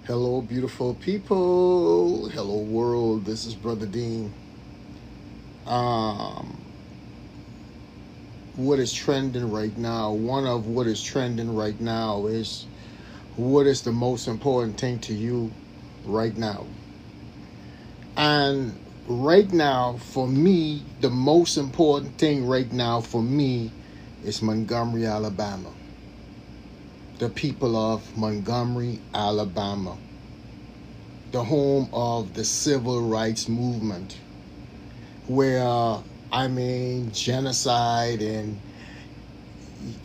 Hello, beautiful people. Hello, world. This is Brother Dean. Um, what is trending right now? One of what is trending right now is what is the most important thing to you right now. And right now, for me, the most important thing right now for me is Montgomery, Alabama. The people of Montgomery, Alabama. The home of the civil rights movement, where genocide and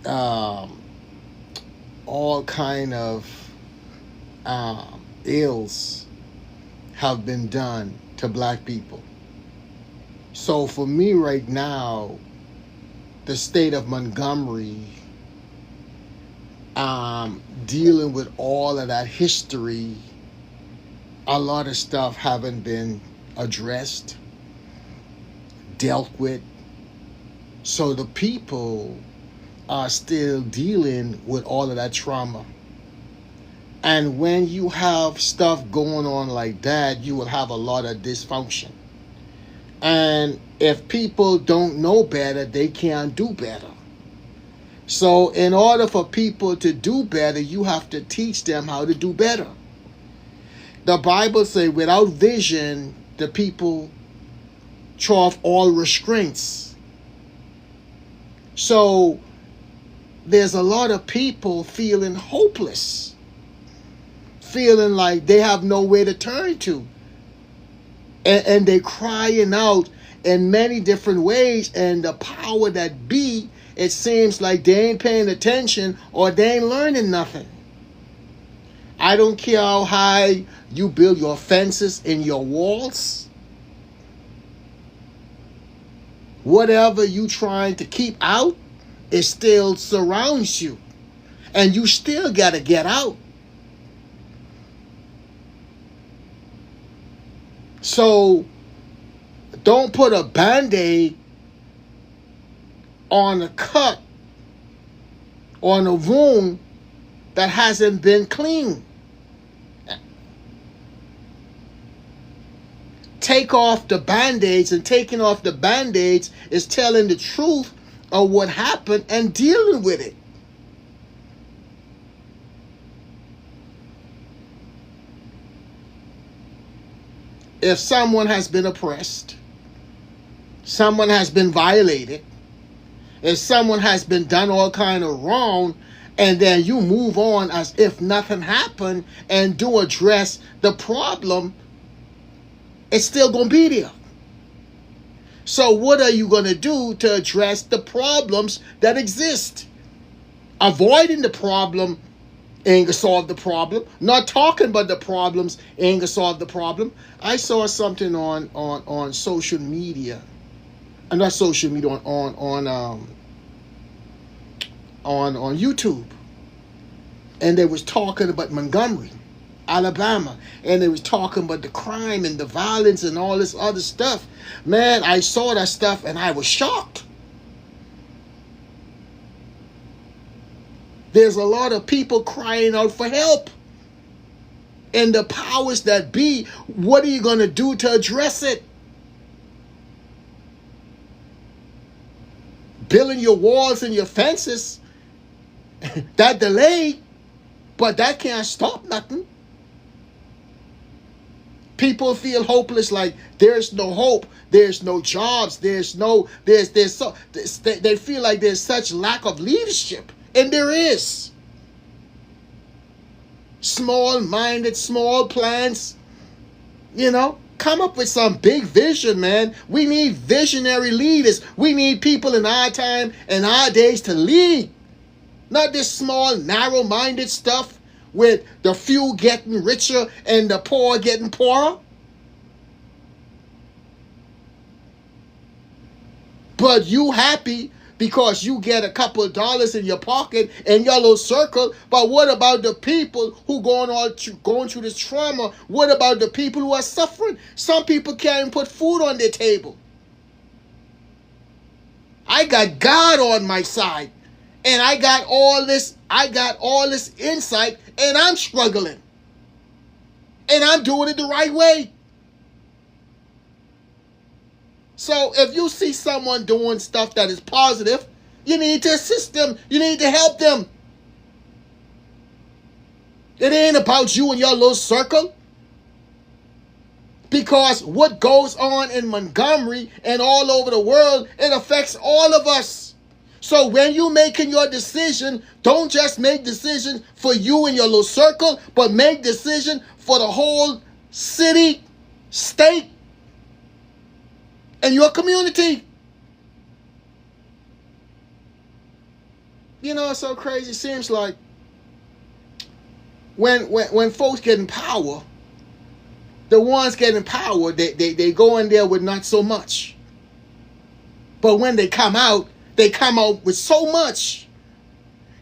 um, all kind of ills have been done to black people. So for me right now, the state of Montgomery, dealing with all of that history, a lot of stuff haven't been addressed, dealt with. So the people are still dealing with all of that trauma. And when you have stuff going on like that, you will have a lot of dysfunction. And if people don't know better, they can't do better. So in order for people to do better, you have to teach them how to do better. The Bible says, without vision, the people throw off all restraints. So there's a lot of people feeling hopeless, feeling like they have nowhere to turn to. And they're crying out in many different ways. And the power that be, it seems like they ain't paying attention or they ain't learning nothing. I don't care how high you build your fences and your walls. Whatever you trying to keep out, it still surrounds you. And you still got to get out. So don't put a Band-Aid on a cut, on a wound that hasn't been cleaned. Take off the Band-Aids, and taking off the Band-Aids is telling the truth of what happened and dealing with it. If someone has been oppressed, someone has been violated, if someone has been done all kind of wrong, and then you move on as if nothing happened and do address the problem, it's still going to be there. So what are you going to do to address the problems that exist? Avoiding the problem ain't going to solve the problem. Not talking about the problems ain't going to solve the problem. I saw something on social media. Not social media, on YouTube. And they was talking about Montgomery, Alabama, and they was talking about the crime and the violence and all this other stuff. Man, I saw that stuff and I was shocked. There's a lot of people crying out for help. And the powers that be, what are you going to do to address it? Building your walls and your fences, that delayed, but that can't stop nothing. People feel hopeless, like there's no hope, there's no jobs, they feel like there's such lack of leadership, and there is. Small-minded, small plans, come up with some big vision, man. We need visionary leaders. We need people in our time and our days to lead, not this small, narrow-minded stuff with the few getting richer and the poor getting poorer. But you happy because you get a couple of dollars in your pocket in your little circle. But what about the people who going through this trauma? What about the people who are suffering? Some people can't even put food on their table. I got God on my side. And I got all this insight, and I'm struggling. And I'm doing it the right way. So if you see someone doing stuff that is positive, you need to assist them. You need to help them. It ain't about you and your little circle. Because what goes on in Montgomery and all over the world, it affects all of us. So when you're making your decision, don't just make decisions for you and your little circle, but make decisions for the whole city, state, and your community. You know, it's so crazy. It seems like when folks get in power, the ones getting power, they go in there with not so much. But when they come out with so much.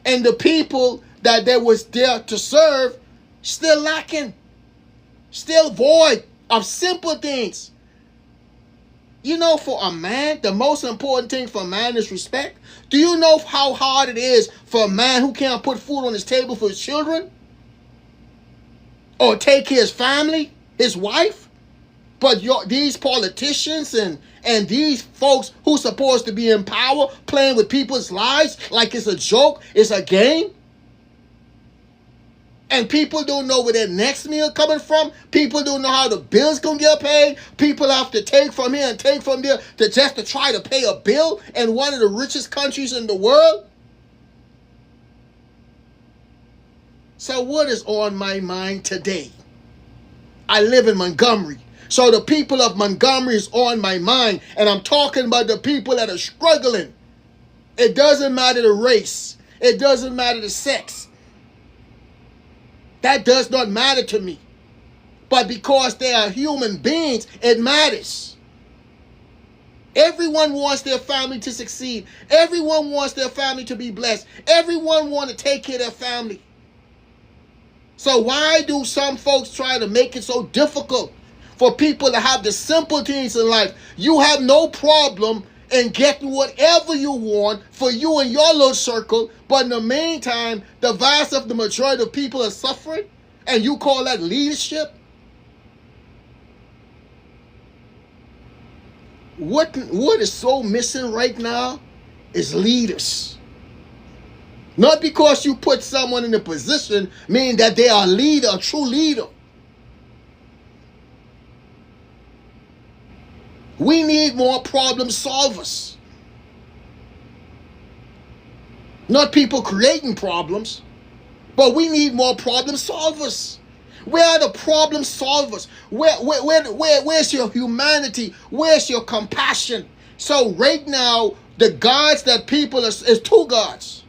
And the people that they was there to serve still lacking, still void of simple things. You know, for a man, the most important thing for a man is respect. Do you know how hard it is for a man who can't put food on his table for his children? Or take care of his family, his wife? But these politicians and these folks who supposed to be in power playing with people's lives like it's a joke, it's a game. And people don't know where their next meal coming from. People don't know how the bills gonna get paid. People have to take from here and take from there to try to pay a bill in one of the richest countries in the world. So what is on my mind today? I live in Montgomery. So the people of Montgomery is on my mind. And I'm talking about the people that are struggling. It doesn't matter the race. It doesn't matter the sex. That does not matter to me. But because they are human beings, it matters. Everyone wants their family to succeed. Everyone wants their family to be blessed. Everyone wants to take care of their family. So why do some folks try to make it so difficult for people to have the simple things in life? You have no problem in getting whatever you want for you and your little circle, but in the meantime, the vast of the majority of people are suffering, and you call that leadership? What is so missing right now is leaders. Not because you put someone in a position, meaning that they are a leader, a true leader. We need more problem solvers. Not people creating problems, but we need more problem solvers. Where are the problem solvers? Where's your humanity? Where's your compassion? So right now, the gods that people is two gods.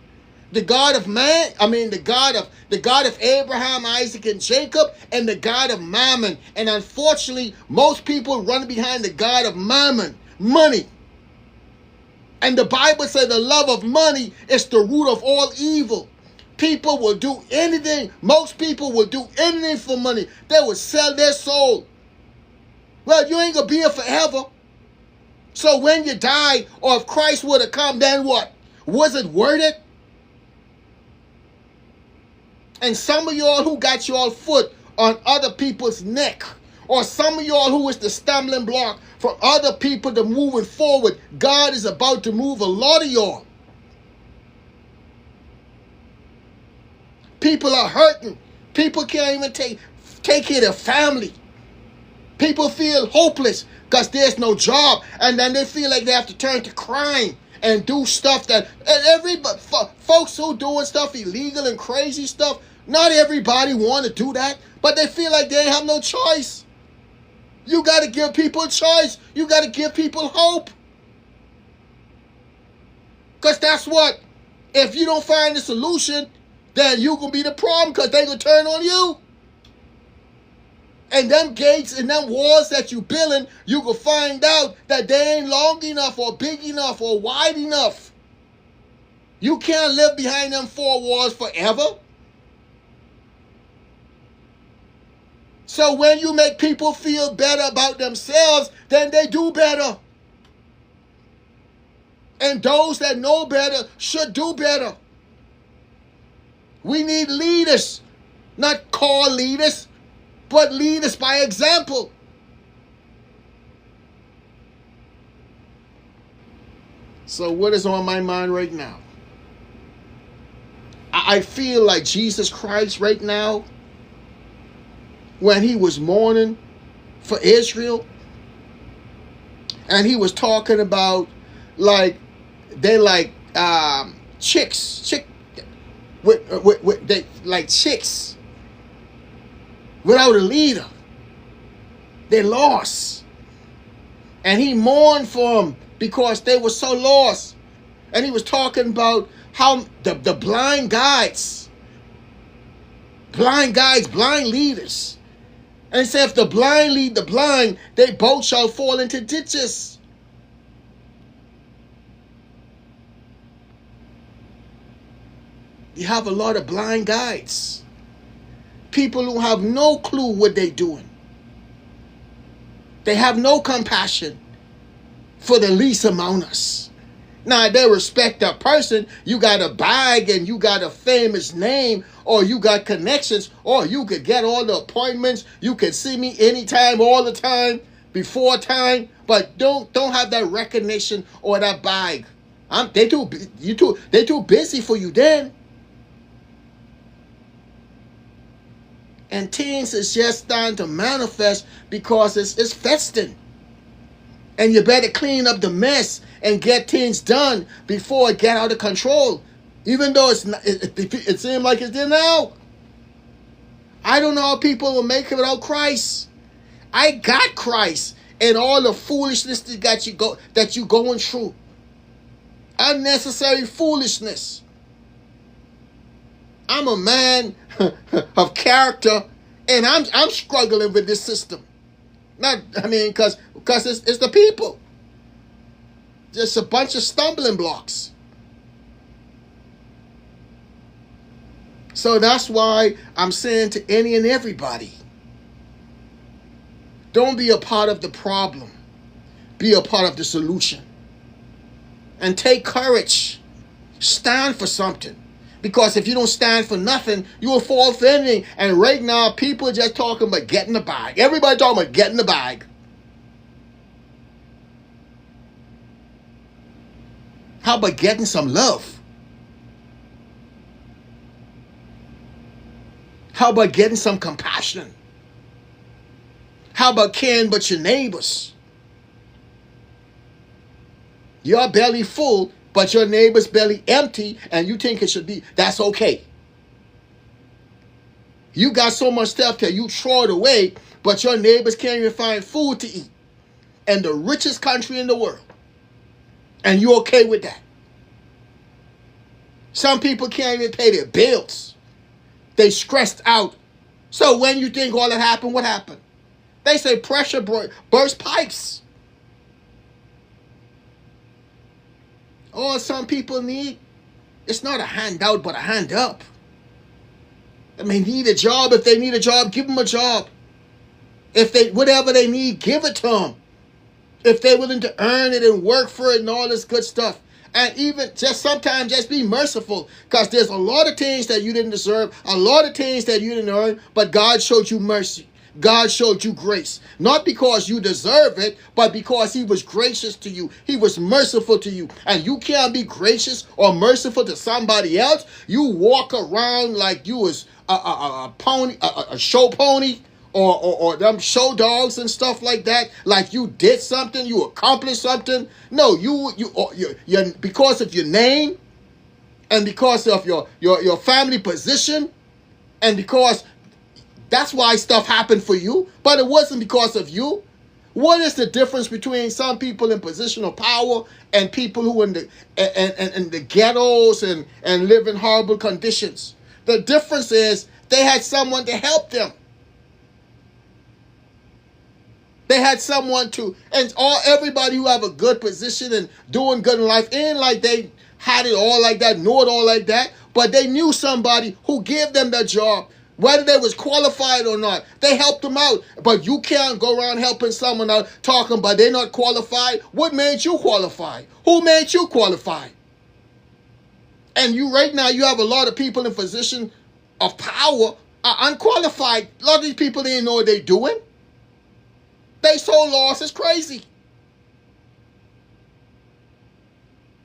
The God of man, the God of Abraham, Isaac, and Jacob, and the God of Mammon. And unfortunately, most people run behind the God of Mammon, money. And the Bible says the love of money is the root of all evil. People will do anything. Most people will do anything for money. They will sell their soul. Well, you ain't going to be here forever. So when you die, or if Christ would have come, then what? Was it worth it? And some of y'all who got y'all foot on other people's neck, or some of y'all who is the stumbling block for other people to moving forward, God is about to move a lot of y'all. People are hurting. People can't even take care of their family. People feel hopeless because there's no job, and then they feel like they have to turn to crime and do stuff that, and everybody, folks who doing stuff illegal and crazy stuff, not everybody want to do that, but they feel like they have no choice. You got to give people a choice. You got to give people hope. Because that's what, if you don't find the solution, then you going to be the problem because they going to turn on you. And them gates and them walls that you building, you can find out that they ain't long enough or big enough or wide enough. You can't live behind them four walls forever. So when you make people feel better about themselves, then they do better. And those that know better should do better. We need leaders, not call leaders. but lead us by example. So what is on my mind right now? I feel like Jesus Christ right now, when he was mourning for Israel, and he was talking about like they like chicks with they like chicks without a leader. They lost, and he mourned for them because they were so lost. And he was talking about how the blind guides, blind leaders. And he said, if the blind lead the blind, they both shall fall into ditches. You have a lot of blind guides. People who have no clue what they're doing. They have no compassion for the least among us. Now, they respect that person. You got a bag and you got a famous name, or you got connections, or you could get all the appointments. You can see me anytime, all the time, before time, but don't have that recognition or that bag. They too busy for you then. And things is just starting to manifest because it's festing. And you better clean up the mess and get things done before it get out of control. Even though it seems like it's there now. I don't know how people will make it without Christ. I got Christ and all the foolishness that you going through. Unnecessary foolishness. I'm a man of character, and I'm struggling with this system. Because it's the people. Just a bunch of stumbling blocks. So that's why I'm saying to any and everybody, don't be a part of the problem. Be a part of the solution. And take courage. Stand for something. Because if you don't stand for nothing, you will fall for anything. And right now, people are just talking about getting the bag. Everybody talking about getting the bag. How about getting some love? How about getting some compassion? How about caring about your neighbors? Your belly full, but your neighbor's belly empty, and you think it should be, that's okay. You got so much stuff that you throw it away, but your neighbors can't even find food to eat. And the richest country in the world. And you okay with that? Some people can't even pay their bills. They stressed out. So when you think all that happened, what happened? They say pressure burst pipes. All some people need, it's not a handout, but a hand up. I mean, need a job. If they need a job, give them a job. If they, whatever they need, give it to them. If they're willing to earn it and work for it and all this good stuff. And even just sometimes just be merciful, because there's a lot of things that you didn't deserve, a lot of things that you didn't earn, but God showed you mercy. God showed you grace. Not because you deserve it, but because he was gracious to you. He was merciful to you. And you can't be gracious or merciful to somebody else. You walk around like you was a pony, a show pony, or them show dogs and stuff like that. Like you did something, you accomplished something. No, you because of your name, and because of your family position, and because that's why stuff happened for you, but it wasn't because of you. What is the difference between some people in position of power and people who in the ghettos and live in horrible conditions? The difference is they had someone to help them. They had someone to, and everybody who have a good position and doing good in life, ain't like they had it all like that, knew it all like that, but they knew somebody who gave them that job. Whether they was qualified or not, they helped them out. But you can't go around helping someone out talking about they're not qualified. What made you qualified? Who made you qualified? And you right now, you have a lot of people in position of power. are unqualified. A lot of these people didn't know what they're doing. They so lost, it's crazy.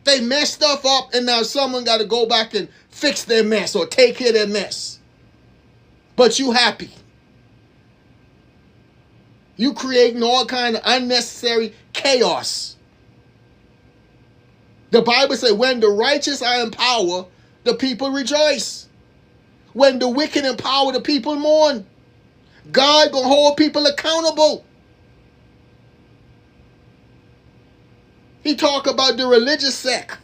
They messed stuff up, and now someone got to go back and fix their mess or take care of their mess. But you happy. You creating all kind of unnecessary chaos. The Bible says, when the righteous are in power, the people rejoice. When the wicked in power, the people mourn. God gonna hold people accountable. He talk about the religious sect,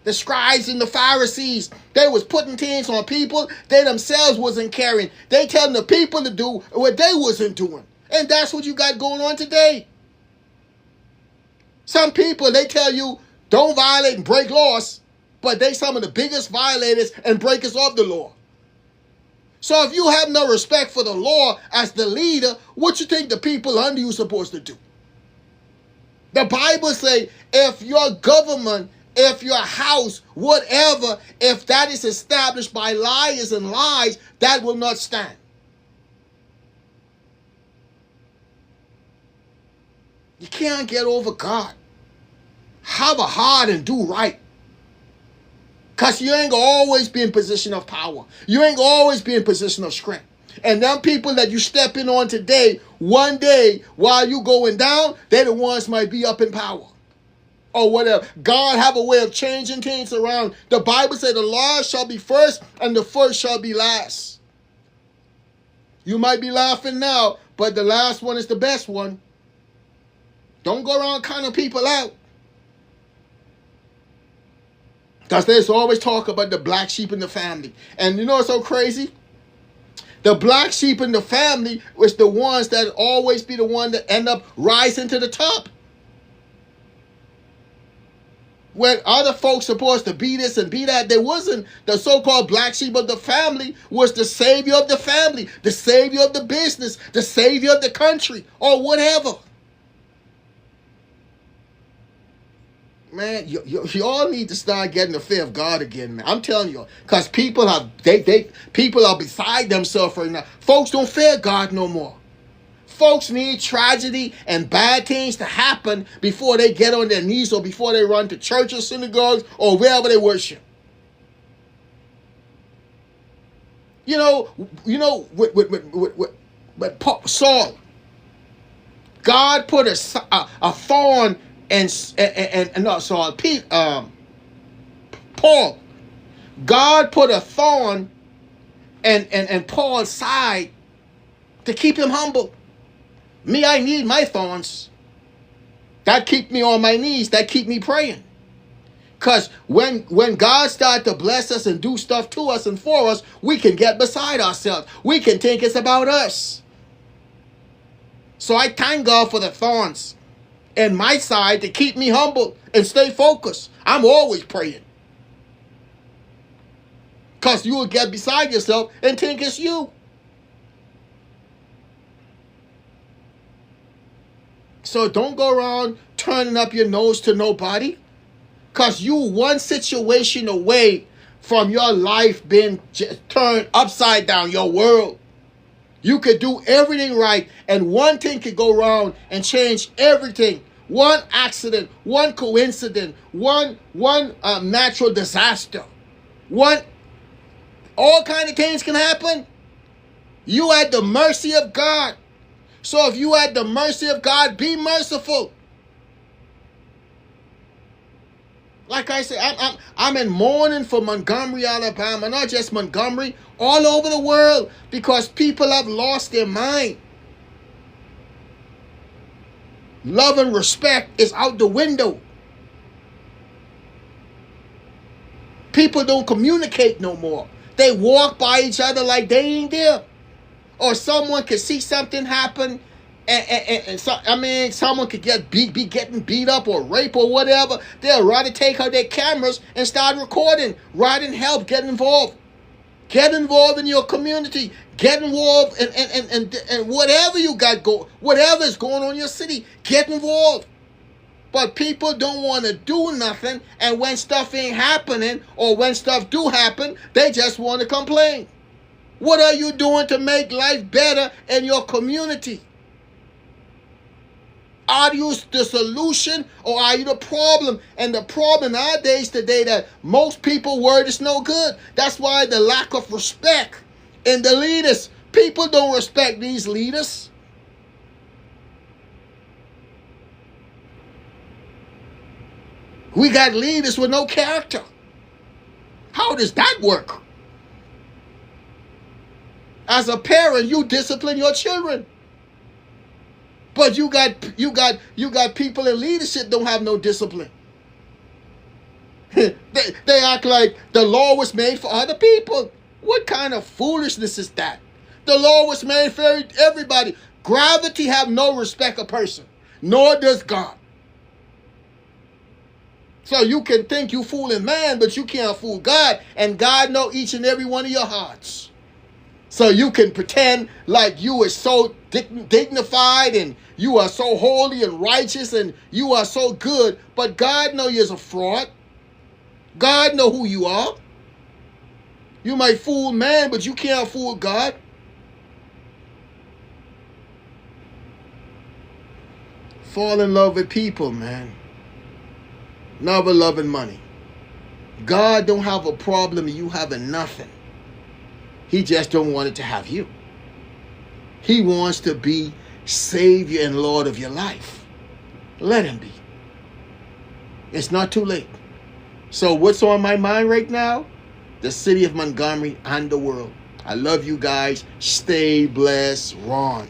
the scribes and the Pharisees. They was putting things on people they themselves wasn't carrying. They telling the people to do what they wasn't doing. And that's what you got going on today. Some people, they tell you, don't violate and break laws, but they some of the biggest violators and breakers of the law. So if you have no respect for the law as the leader, what you think the people under you supposed to do? The Bible say, if your government, if your house, whatever, if that is established by liars and lies, that will not stand. You can't get over God. Have a heart and do right. Because you ain't gonna always be in position of power. You ain't gonna always be in position of strength. And them people that you stepping on today, one day while you going down, they the ones might be up in power. Or whatever. God have a way of changing things around. The Bible said the last shall be first and the first shall be last. You might be laughing now, but the last one is the best one. Don't go around counting people out. Because there's always talk about the black sheep in the family. And you know what's so crazy? The black sheep in the family was the ones that always be the one that end up rising to the top. When other folks supposed to be this and be that, there wasn't. The so-called black sheep of the family was the savior of the family, the savior of the business, the savior of the country, or whatever. Man, you all need to start getting the fear of God again, man. I'm telling you, because people are beside themselves right now. Folks don't fear God no more. Folks need tragedy and bad things to happen before they get on their knees or before they run to churches, synagogues, or wherever they worship. With Saul, God put a thorn Paul. God put a thorn in Paul's side to keep him humble. Me, I need my thorns. That keep me on my knees. That keep me praying. Because when God starts to bless us and do stuff to us and for us, we can get beside ourselves. We can think it's about us. So I thank God for the thorns in my side to keep me humble and stay focused. I'm always praying. Because you will get beside yourself and think it's you. So don't go around turning up your nose to nobody. Because you one situation away from your life being turned upside down, your world. You could do everything right, and one thing could go wrong and change everything. One accident, one coincidence, one natural disaster, all kind of things can happen. You at the mercy of God. So if you at the mercy of God, be merciful. Like I said, I'm in mourning for Montgomery, Alabama. Not just Montgomery, all over the world, because people have lost their mind. Love and respect is out the window. People don't communicate no more. They walk by each other like they ain't there. Or someone could see something happen, and someone could be getting beat up or rape or whatever. They'll rather take out their cameras and start recording, writing help, get involved. Get involved in your community. Get involved in whatever you got whatever is going on in your city. Get involved. But people don't want to do nothing, and when stuff ain't happening or when stuff do happen, they just want to complain. What are you doing to make life better in your community? Are you the solution or are you the problem? And the problem nowadays today that most people word is no good. That's why the lack of respect in the leaders. People don't respect these leaders. We got leaders with no character. How does that work? As a parent, you discipline your children. But you got people in leadership don't have no discipline. they act like the law was made for other people. What kind of foolishness is that? The law was made for everybody. Gravity have no respect of person, nor does God. So you can think you fooling man, but you can't fool God. And God know each and every one of your hearts. So you can pretend like you are so dignified and you are so holy and righteous and you are so good. But God know you're a fraud. God know who you are. You might fool man, but you can't fool God. Fall in love with people, man. Never loving money. God don't have a problem with you having nothing. He just don't want it to have you. He wants to be Savior and Lord of your life. Let him be. It's not too late. So what's on my mind right now? The city of Montgomery and the world. I love you guys. Stay blessed. Ron.